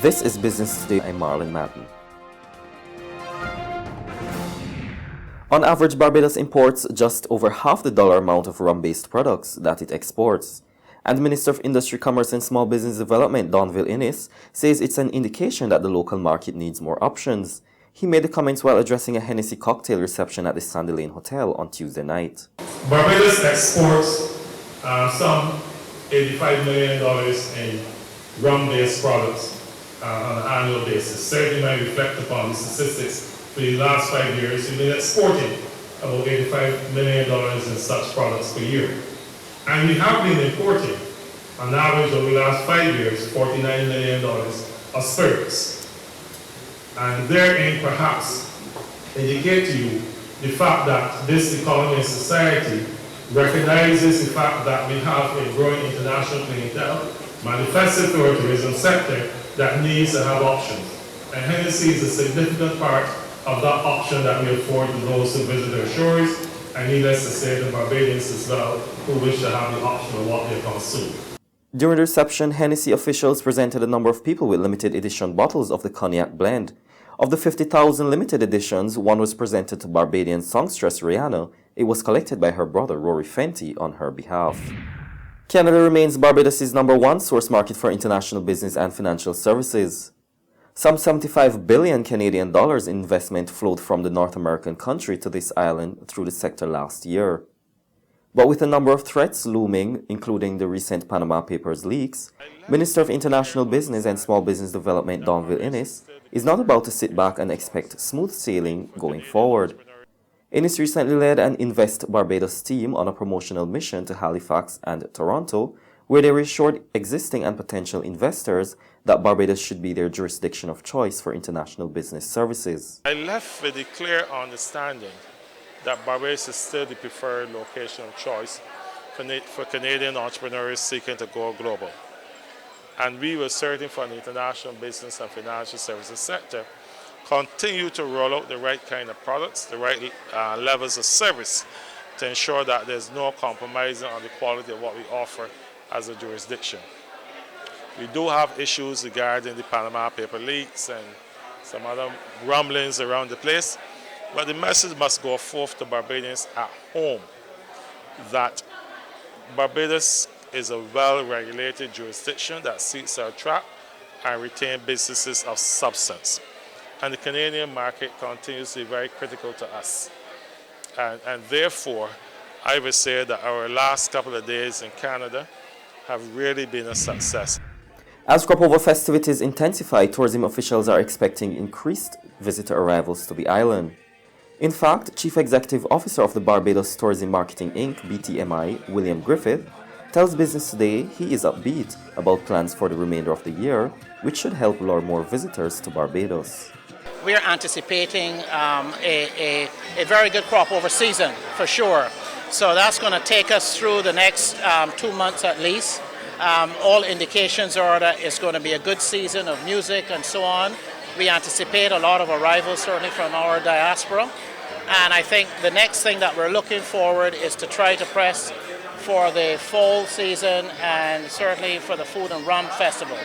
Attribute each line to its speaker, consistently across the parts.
Speaker 1: This is Business Today. I'm Marlon Madden. On average, Barbados imports just over half the dollar amount of rum-based products that it exports. And Minister of Industry, Commerce and Small Business Development, Donville Innes, says it's an indication that the local market needs more options. He made the comments while addressing a Hennessy cocktail reception at the Sandy Lane Hotel on Tuesday night.
Speaker 2: Barbados exports some $85 million in rum-based products on an annual basis. Certainly when I reflect upon the statistics for the last 5 years, we've been exporting about $85 million in such products per year. And we have been importing, on average over the last 5 years, $49 million of spirits. And therein perhaps indicate to you the fact that this economy and society recognizes the fact that we have a growing international clientele manifested through a tourism sector that needs to have options. And Hennessy is a significant part of that option that we afford to those who visit our shores, and needless to say, the Barbadians as well, who wish to have the option of what they consume.
Speaker 1: During the reception, Hennessy officials presented a number of people with limited edition bottles of the cognac blend. Of the 50,000 limited editions, one was presented to Barbadian songstress Rihanna. It was collected by her brother Rory Fenty on her behalf. Canada remains Barbados' #1 source market for international business and financial services. Some 75 billion Canadian dollars in investment flowed from the North American country to this island through the sector last year. But with a number of threats looming, including the recent Panama Papers leaks, Minister of International Business and Small Business Development Donville Innes is not about to sit back and expect smooth sailing going forward. Innes recently led an Invest Barbados team on a promotional mission to Halifax and Toronto, where they reassured existing and potential investors that Barbados should be their jurisdiction of choice for international business services.
Speaker 2: I left with the clear understanding that Barbados is still the preferred location of choice for Canadian entrepreneurs seeking to go global. And we will certainly, for the international business and financial services sector, continue to roll out the right kind of products, the right levels of service to ensure that there's no compromising on the quality of what we offer as a jurisdiction. We do have issues regarding the Panama paper leaks and some other rumblings around the place, but the message must go forth to Barbadians at home that Barbados is a well-regulated jurisdiction that seeks to attract and retain businesses of substance. And the Canadian market continues to be very critical to us. And therefore, I would say that our last couple of days in Canada have really been a success.
Speaker 1: As crop over festivities intensify, tourism officials are expecting increased visitor arrivals to the island. In fact, Chief Executive Officer of the Barbados Tourism Marketing Inc., BTMI, William Griffith, tells Business Today he is upbeat about plans for the remainder of the year, which should help lure more visitors to Barbados.
Speaker 3: We are anticipating a very good crop over season, for sure. So that's going to take us through the next 2 months at least. All indications are that it's going to be a good season of music and so on. We anticipate a lot of arrivals, certainly from our diaspora. And I think the next thing that we're looking forward is to try to press for the fall season and certainly for the Food and Rum Festival.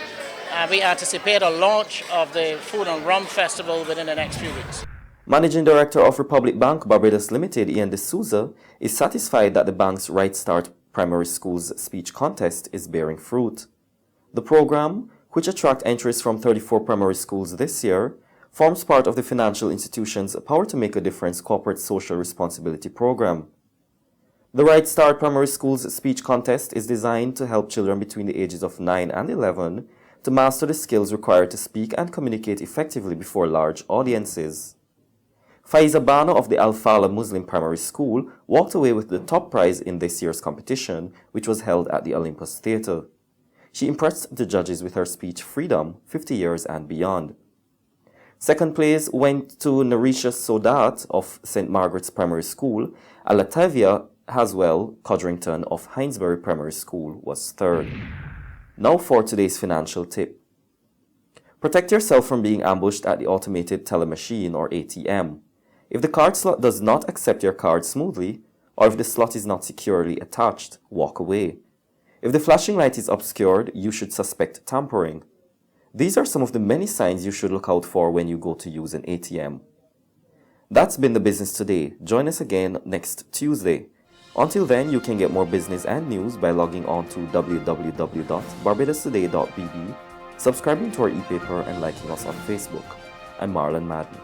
Speaker 3: We anticipate a launch of the Food and Rum Festival within the next few weeks.
Speaker 1: Managing Director of Republic Bank Barbados Limited, Ian D'Souza, is satisfied that the bank's Right Start Primary Schools speech contest is bearing fruit. The program, which attracts entries from 34 primary schools this year, forms part of the financial institution's Power to Make a Difference corporate social responsibility program. The Right Start Primary Schools speech contest is designed to help children between the ages of 9 and 11 to master the skills required to speak and communicate effectively before large audiences. Faiza Bano of the Al-Fala Muslim Primary School walked away with the top prize in this year's competition, which was held at the Olympus Theatre. She impressed the judges with her speech Freedom, 50 Years and Beyond. Second place went to Narisha Sodat of St. Margaret's Primary School, and Latavia Haswell Codrington of Hinesbury Primary School was third. Now for today's financial tip. Protect yourself from being ambushed at the automated teller machine or ATM. If the card slot does not accept your card smoothly, or if the slot is not securely attached, walk away. If the flashing light is obscured, you should suspect tampering. These are some of the many signs you should look out for when you go to use an ATM. That's been the Business Today. Join us again next Tuesday. Until then, you can get more business and news by logging on to www.barbadostoday.bb, subscribing to our e-paper, and liking us on Facebook. I'm Marlon Madden.